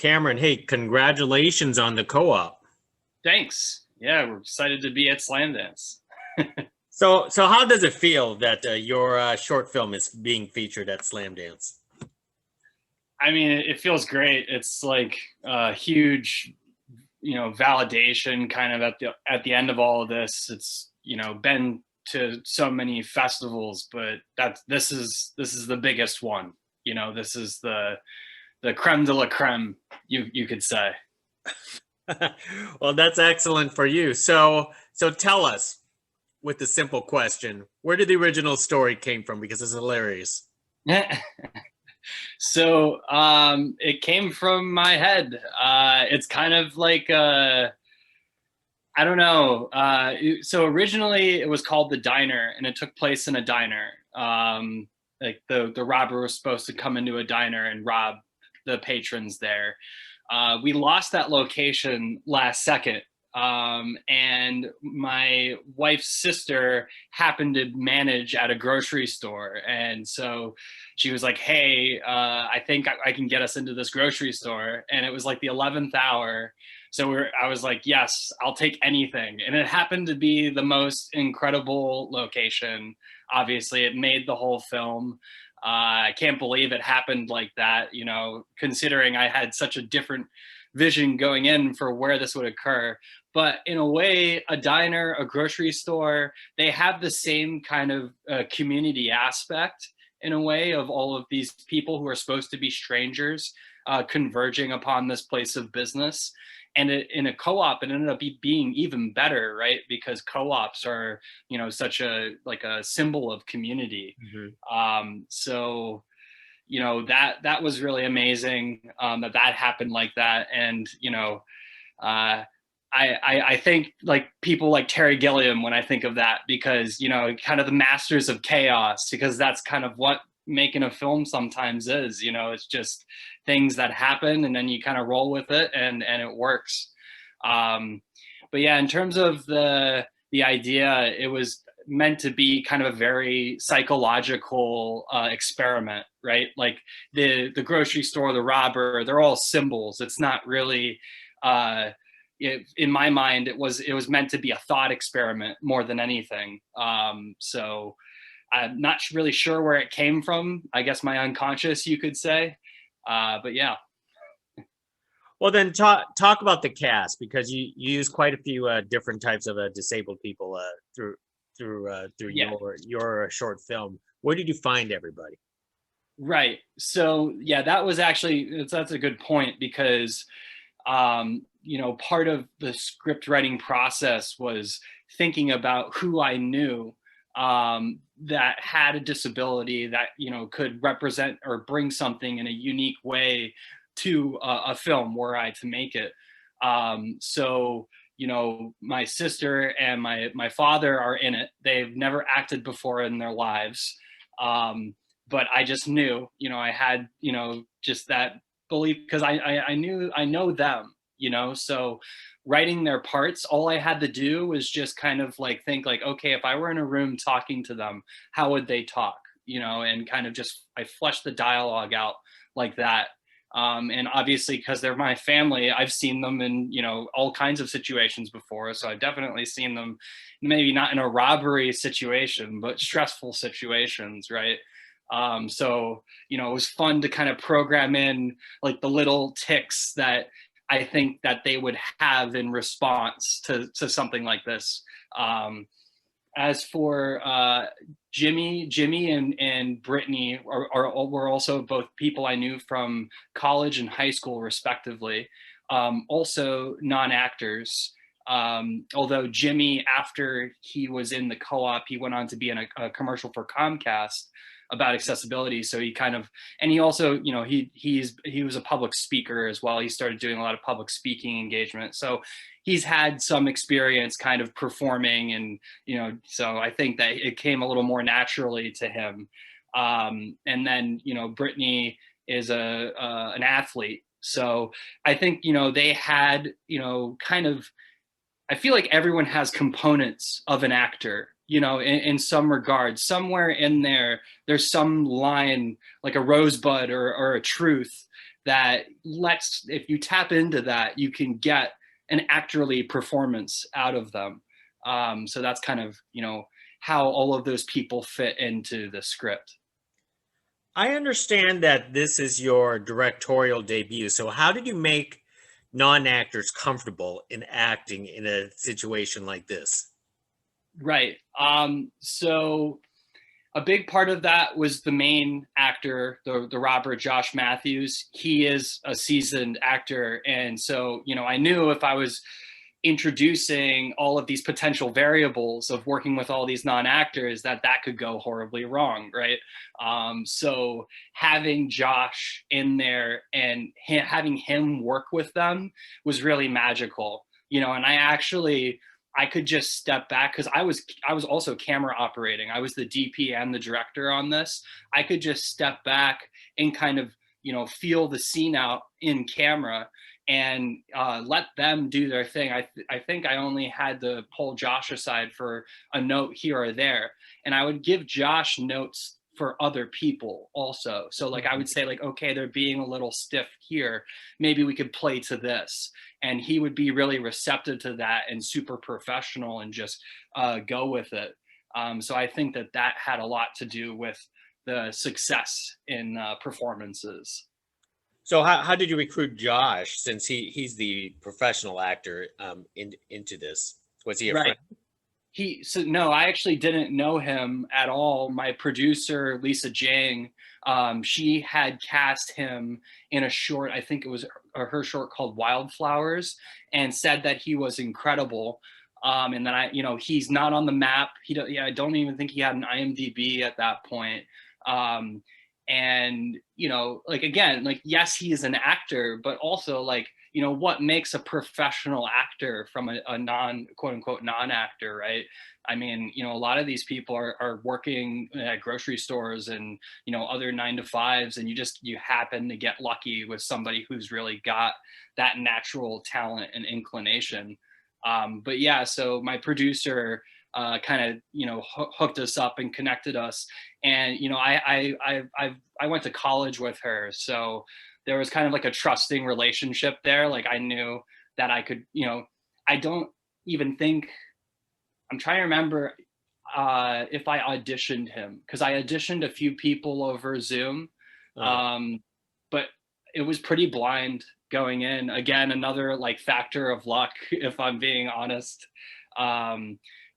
Cameron, hey, congratulations on the co-op. Thanks. Yeah, we're excited to be at Slamdance. So how does it feel that your short film is being featured at Slamdance? I mean, it feels great. It's like a huge, validation kind of at the end of all of this. It's, been to so many festivals, but this is the biggest one. This is the creme de la creme, you could say. Well, that's excellent for you. So tell us with the simple question, where did the original story came from? Because it's hilarious. So it came from my head. It's kind of like I don't know. So originally it was called The Diner, and it took place in a diner. Like the robber was supposed to come into a diner and rob the patrons there. We lost that location last second. And my wife's sister happened to manage at a grocery store. And so she was like, hey, I think I can get us into this grocery store. And it was like the 11th hour. So I was like, yes, I'll take anything. And it happened to be the most incredible location. Obviously, it made the whole film. I can't believe it happened like that, considering I had such a different vision going in for where this would occur. But in a way, a diner, a grocery store, they have the same kind of community aspect in a way of all of these people who are supposed to be strangers converging upon this place of business. And in a co-op, it ended up being even better, right? Because co-ops are, such a symbol of community. So that was really amazing that happened like that. And I think like people like Terry Gilliam when I think of that, because kind of the masters of chaos, because that's kind of what making a film sometimes is. It's just things that happen and then you kind of roll with it and it works. But yeah, in terms of the idea, it was meant to be kind of a very psychological experiment, right? Like the grocery store, the robber, they're all symbols. It's not really in my mind, it was meant to be a thought experiment more than anything. So I'm not really sure where it came from. I guess my unconscious, you could say. But yeah. Well, then talk about the cast, because you use quite a few different types of disabled people through Yeah. your short film. Where did you find everybody? Right. So yeah, that was actually that's a good point, because part of the script writing process was thinking about who I knew that had a disability that could represent or bring something in a unique way to a film were I to make it. So my sister and my father are in it. They've never acted before in their lives, but I just knew I had just that belief, because I know them. So writing their parts, all I had to do was just kind of like think like, okay, if I were in a room talking to them, how would they talk? And kind of just I fleshed the dialogue out like that. And obviously, because they're my family, I've seen them in all kinds of situations before. So I've definitely seen them, maybe not in a robbery situation, but stressful situations, right? So it was fun to kind of program in like the little tics that I think that they would have in response to something like this. As for Jimmy and Brittany were also both people I knew from college and high school, respectively. Also non-actors. Although Jimmy, after he was in the co-op, he went on to be in a commercial for Comcast about accessibility. So he kind of, and he also, he was a public speaker as well. He started doing a lot of public speaking engagement. So he's had some experience kind of performing, and so I think that it came a little more naturally to him. And then Brittany is an athlete, so I think they had kind of, I feel like everyone has components of an actor, in some regard. Somewhere in there's some line like a rosebud or a truth that lets, if you tap into that, you can get an actorly performance out of them. So that's kind of, how all of those people fit into the script. I understand that this is your directorial debut. So how did you make non-actors comfortable in acting in a situation like this? Right. So a big part of that was the main actor, the Robert Josh Matthews. He is a seasoned actor. And so, I knew if I was introducing all of these potential variables of working with all these non-actors, that could go horribly wrong, right? So having Josh in there and having him work with them was really magical, and I could just step back because I was also camera operating. I was the DP and the director on this. I could just step back and kind of, feel the scene out in camera and let them do their thing. I think I only had to pull Josh aside for a note here or there, and I would give Josh notes for other people also. So like I would say like, okay, they're being a little stiff here. Maybe we could play to this, and he would be really receptive to that and super professional and just go with it. So I think that had a lot to do with the success in performances. So how did you recruit Josh since he's the professional actor into this? Was he a Right. friend? So no, I actually didn't know him at all. My producer, Lisa Jang, she had cast him in a short, I think it was her short called Wildflowers, and said that he was incredible. And then he's not on the map. Yeah, I don't even think he had an IMDb at that point. And like again, like yes, he is an actor, but also like what makes a professional actor from a non quote unquote non-actor, right? I mean, a lot of these people are working at grocery stores and other 9 to 5s, and you happen to get lucky with somebody who's really got that natural talent and inclination. But yeah, so my producer kind of hooked us up and connected us, and I went to college with her, so there was kind of like a trusting relationship there. Like I knew that I could, I don't even think, I'm trying to remember if I auditioned him, because I auditioned a few people over Zoom, Uh, um, but it was pretty blind going in. Again, another like factor of luck, if I'm being honest,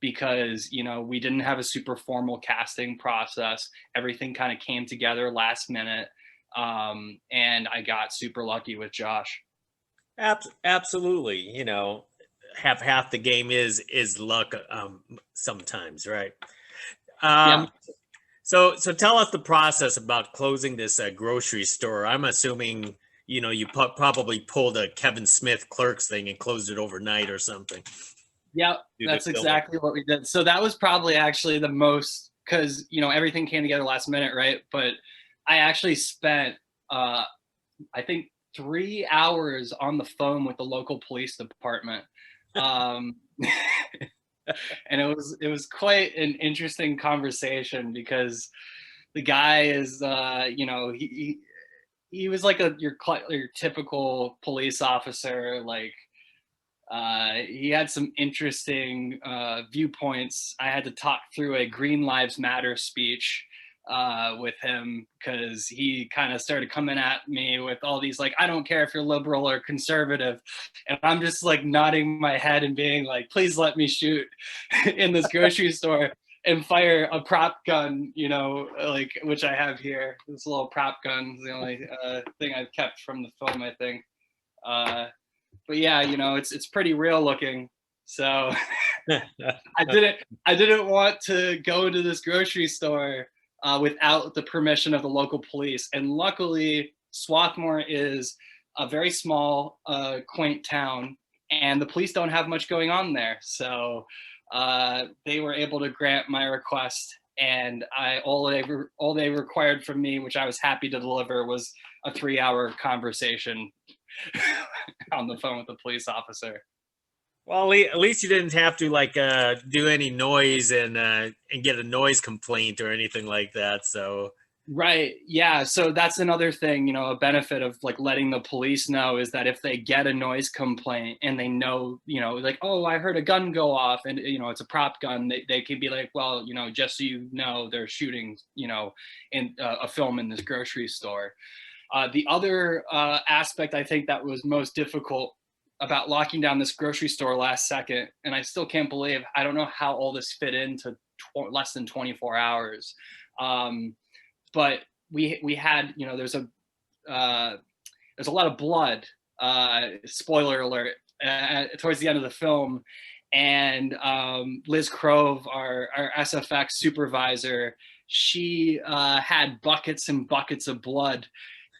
because we didn't have a super formal casting process. Everything kind of came together last minute, and I got super lucky with Josh. absolutely. Half the game is luck sometimes, right? Yeah. Um, so tell us the process about closing this grocery store. I'm assuming you probably pulled a Kevin Smith Clerks thing and closed it overnight or something. Yeah, Do the that's filming. exactly what we did. So that was probably actually the most, because everything came together last minute, right? But I actually spent I think 3 hours on the phone with the local police department. Um, and it was quite an interesting conversation because the guy is he was like your typical police officer. Like he had some interesting viewpoints. I had to talk through a Green Lives Matter speech with him because he kind of started coming at me with all these like, I don't care if you're liberal or conservative, and I'm just like nodding my head and being like, please let me shoot in this grocery store and fire a prop gun, like, which I have here. This little prop gun is the only thing I've kept from the film, I think. But yeah, it's pretty real looking. So I didn't want to go into this grocery store without the permission of the local police. And luckily, Swarthmore is a very small, quaint town, and the police don't have much going on there. So they were able to grant my request, and all they required from me, which I was happy to deliver, was a 3-hour conversation on the phone with the police officer. Well, at least you didn't have to like do any noise and get a noise complaint or anything like that. So Right. Yeah. So that's another thing, a benefit of like letting the police know is that if they get a noise complaint and they know, like, oh, I heard a gun go off and, it's a prop gun, they can be like, well, just so you know, they're shooting, in a film in this grocery store. The other aspect I think that was most difficult about locking down this grocery store last second, and I still can't believe, I don't know how all this fit into less than 24 hours. Um, but we had uh, there's a lot of blood. Spoiler alert! Towards the end of the film, and Liz Crove, our SFX supervisor, she had buckets and buckets of blood,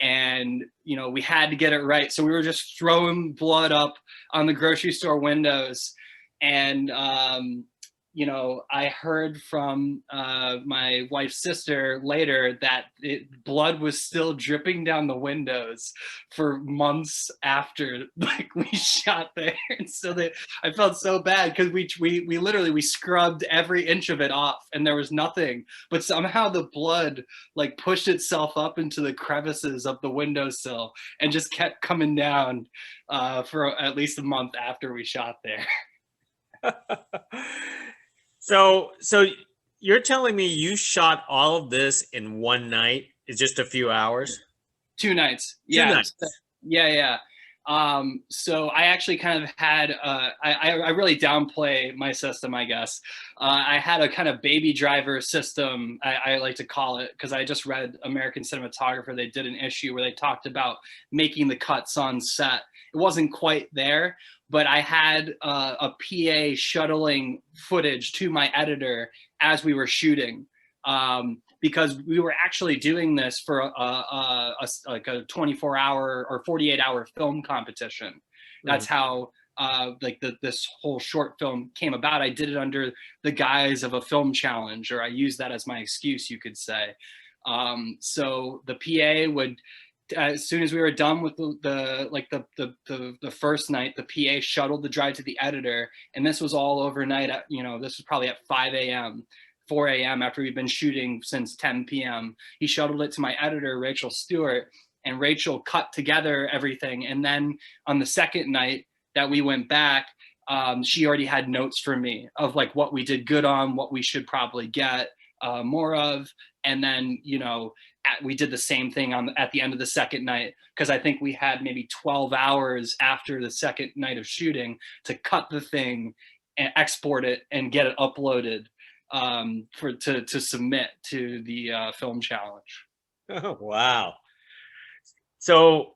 and we had to get it right. So we were just throwing blood up on the grocery store windows, and I heard from my wife's sister later that blood was still dripping down the windows for months after like we shot there. And so that I felt so bad because we literally we scrubbed every inch of it off and there was nothing, but somehow the blood like pushed itself up into the crevices of the windowsill and just kept coming down for at least a month after we shot there. So you're telling me you shot all of this in one night? It's just a few hours? 2 nights. Two Yeah. nights. Yeah. So I actually kind of had, I really downplay my system, I guess. I had a kind of baby driver system, I like to call it, because I just read American Cinematographer. They did an issue where they talked about making the cuts on set. It wasn't quite there, but I had a PA shuttling footage to my editor as we were shooting. Because we were actually doing this for like a 24-hour or 48-hour film competition. That's how this whole short film came about. I did it under the guise of a film challenge, or I used that as my excuse, you could say. So the PA would, as soon as we were done with the first night, the PA shuttled the drive to the editor, and this was all overnight. This was probably at 5 a.m. 4 a.m. after we'd been shooting since 10 p.m. He shuttled it to my editor, Rachel Stewart, and Rachel cut together everything. And then on the second night that we went back, she already had notes for me of like what we did good on, what we should probably get more of. And then, we did the same thing at the end of the second night, because I think we had maybe 12 hours after the second night of shooting to cut the thing and export it and get it uploaded to submit to the film challenge. Oh, wow. So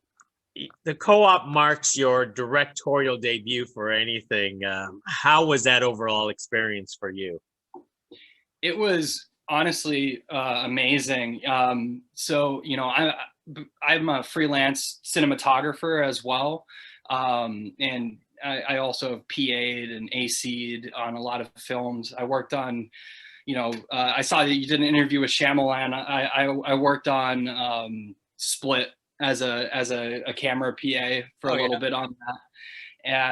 the co-op marks your directorial debut for anything. How was that overall experience for you? It was honestly amazing. So, I'm a freelance cinematographer as well. And I also PA'd and AC'd on a lot of films. I worked on, I saw that you did an interview with Shyamalan. I worked on Split as a camera PA for a little bit on that.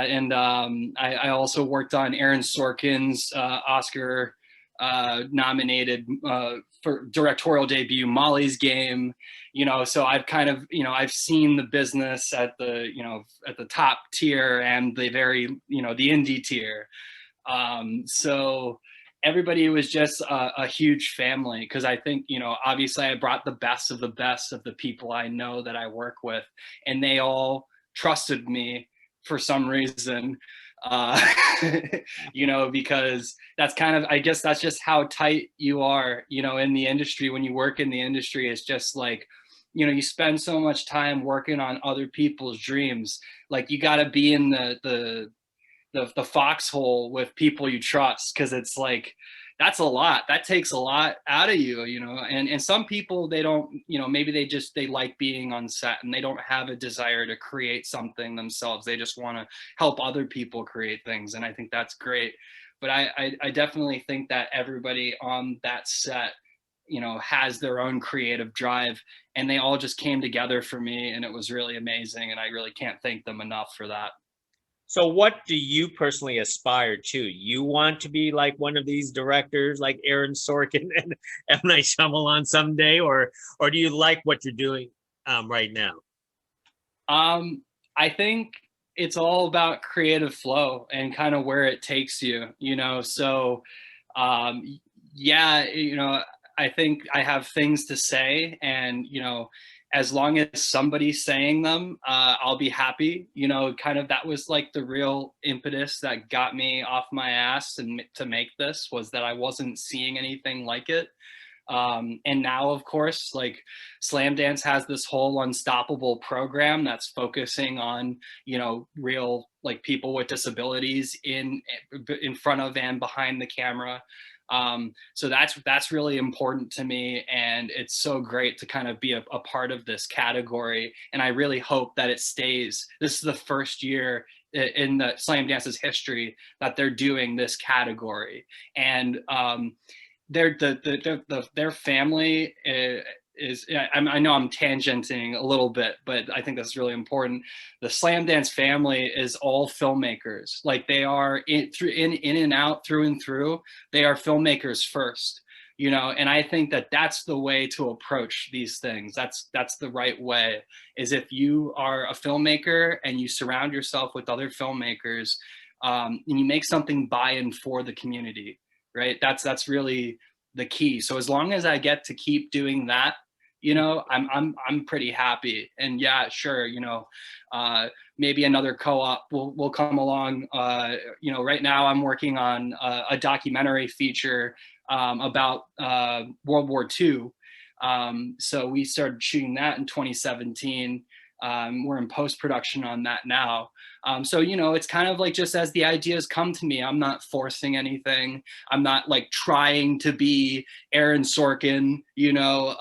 And I also worked on Aaron Sorkin's Oscar nominated for directorial debut, Molly's Game. So I've kind of, I've seen the business at the, at the top tier and the very, the indie tier. So everybody was just a huge family, because I think, obviously I brought the best of the people I know that I work with, and they all trusted me for some reason. Because that's kind of, I guess that's just how tight you are, in the industry. When you work in the industry, it's just like, you spend so much time working on other people's dreams. Like you got to be in the foxhole with people you trust, because it's like, that's a lot. That takes a lot out of you, and some people, they don't, maybe they like being on set and they don't have a desire to create something themselves. They just want to help other people create things. And I think that's great. But I definitely think that everybody on that set, has their own creative drive, and they all just came together for me, and it was really amazing. And I really can't thank them enough for that. So what do you personally aspire to? You want to be like one of these directors like Aaron Sorkin and M. Night Shyamalan someday, or do you like what you're doing right now? I think it's all about creative flow and kind of where it takes you, you know. So, um, yeah, you know, I think I have things to say, and you know, as long as somebody's saying them, I'll be happy. You know, kind of that was like the real impetus that got me off my ass and to make this was that I wasn't seeing anything like it. And now, of course, like Slamdance has this whole unstoppable program that's focusing on, you know, real like people with disabilities in front of and behind the camera. So that's really important to me, and it's so great to kind of be a part of this category. And I really hope that it stays. This is the first year in the Slamdance's history that they're doing this category, and their family is I know I'm tangenting a little bit, but I think that's really important. The Slamdance family is all filmmakers. Like they are in and out through and through. They are filmmakers first, you know. And I think that that's the way to approach these things. That's the right way. Is if you are a filmmaker and you surround yourself with other filmmakers, and you make something by and for the community, right? That's really the key. So as long as I get to keep doing that, you know, I'm pretty happy. And yeah, sure, you know, maybe another co-op will come along. You know, right now I'm working on a documentary feature about World War II. So we started shooting that in 2017. We're in post-production on that now. So, you know, it's kind of like just as the ideas come to me, I'm not forcing anything. I'm not like trying to be Aaron Sorkin, you know.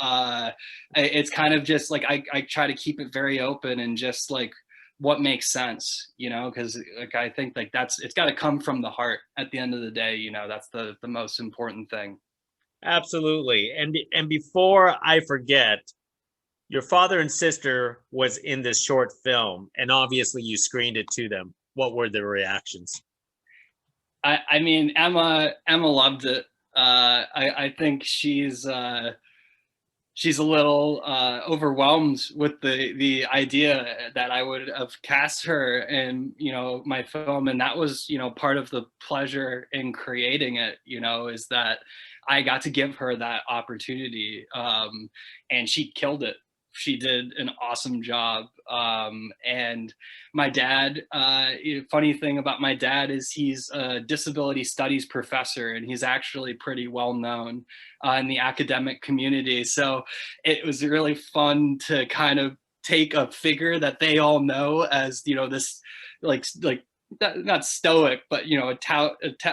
It's kind of just like I try to keep it very open and just like what makes sense, you know, because like I think like it's got to come from the heart at the end of the day, you know. That's the most important thing. Absolutely. And before I forget, your father and sister was in this short film, and obviously you screened it to them. What were their reactions? I mean, Emma loved it. I think she's a little overwhelmed with the idea that I would have cast her in, you know, my film. And that was, you know, part of the pleasure in creating it, you know, is that I got to give her that opportunity. And she killed it. She did an awesome job. And my dad, funny thing about my dad is he's a disability studies professor, and he's actually pretty well known in the academic community. So it was really fun to kind of take a figure that they all know as, you know, this like not stoic, but you know,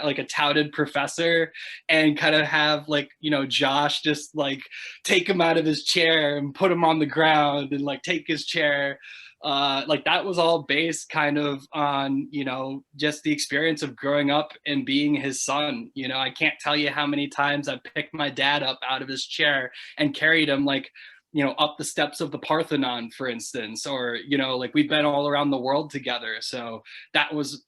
like a touted professor, and kind of have like, you know, Josh just like take him out of his chair and put him on the ground and like take his chair. Like that was all based kind of on, you know, just the experience of growing up and being his son. You know, I can't tell you how many times I picked my dad up out of his chair and carried him like, you know, up the steps of the Parthenon, for instance, or, you know, like we've been all around the world together. So that was,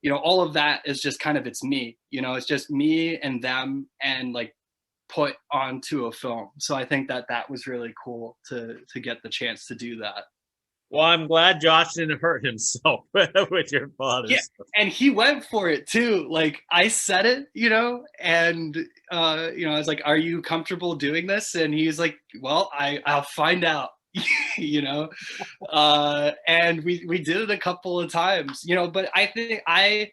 you know, all of that is just kind of, it's me, you know, it's just me and them, and like put onto a film. So I think that that was really cool to get the chance to do that. Well, I'm glad Josh didn't hurt himself with your Yeah, father's. and he went for it too. Like I said it, you know, and you know, I was like, "Are you comfortable doing this?" And he's like, "Well, I'll find out." You know, and we did it a couple of times, you know. But I think I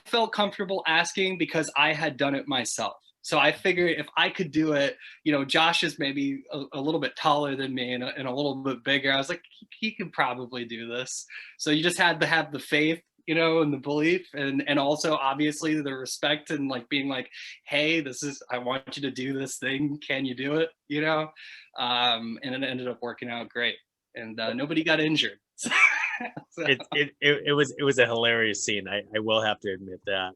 felt comfortable asking because I had done it myself. So I figured if I could do it, you know, Josh is maybe a little bit taller than me and a little bit bigger. I was like, he could probably do this. So you just had to have the faith, you know, and the belief, and also obviously the respect, and like being like, hey, this is, I want you to do this thing. Can you do it? You know? And it ended up working out great, and nobody got injured. So, It was a hilarious scene. I will have to admit that.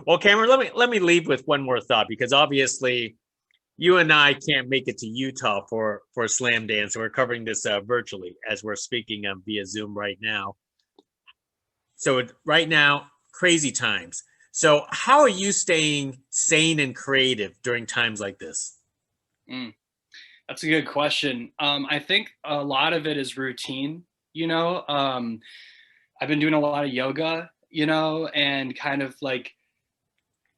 Well, Cameron, let me leave with one more thought, because obviously you and I can't make it to Utah for Slam Dance. We're covering this virtually as we're speaking via Zoom right now. So right now, crazy times. So how are you staying sane and creative during times like this? Mm, that's a good question. I think a lot of it is routine. You know, I've been doing a lot of yoga, and kind of like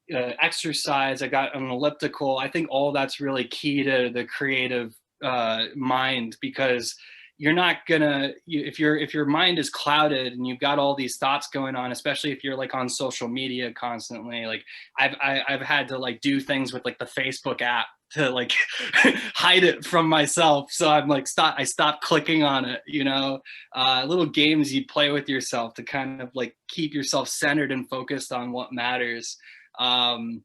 exercise. I got an elliptical. I think all that's really key to the creative mind, because you're not gonna if your mind is clouded and you've got all these thoughts going on, especially if you're like on social media constantly. Like I've had to like do things with like the Facebook app to like hide it from myself. So I'm like I stopped clicking on it, little games you play with yourself to kind of like keep yourself centered and focused on what matters. um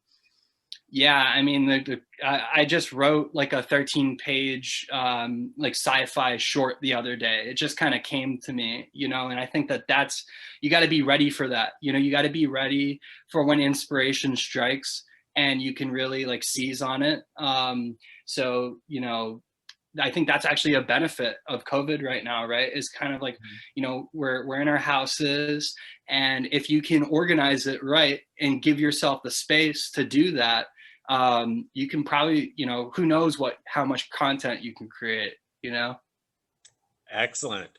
yeah, I mean, I just wrote like a 13-page like sci-fi short the other day. It just kind of came to me, and I think that's, you got to be ready for that. You got to be ready for when inspiration strikes and you can really like seize on it. So, I think that's actually a benefit of COVID right now, right? Is kind of like, we're in our houses, and if you can organize it right and give yourself the space to do that, you can probably, who knows how much content you can create, Excellent.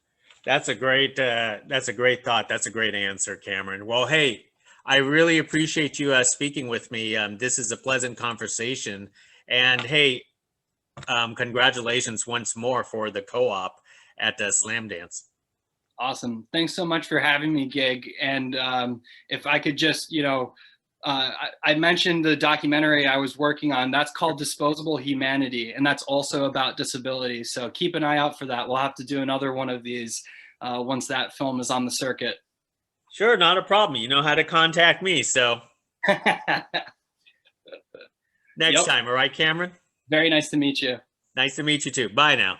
That's a great thought. That's a great answer, Cameron. Well, hey, I really appreciate you speaking with me. This is a pleasant conversation, and hey, congratulations once more for the co-op at Slamdance. Awesome. Thanks so much for having me, Gig. And if I could just, I mentioned the documentary I was working on. That's called Disposable Humanity, and that's also about disability. So keep an eye out for that. We'll have to do another one of these once that film is on the circuit. Sure, not a problem. You know how to contact me. So next time, all right, Cameron? Very nice to meet you. Nice to meet you too. Bye now.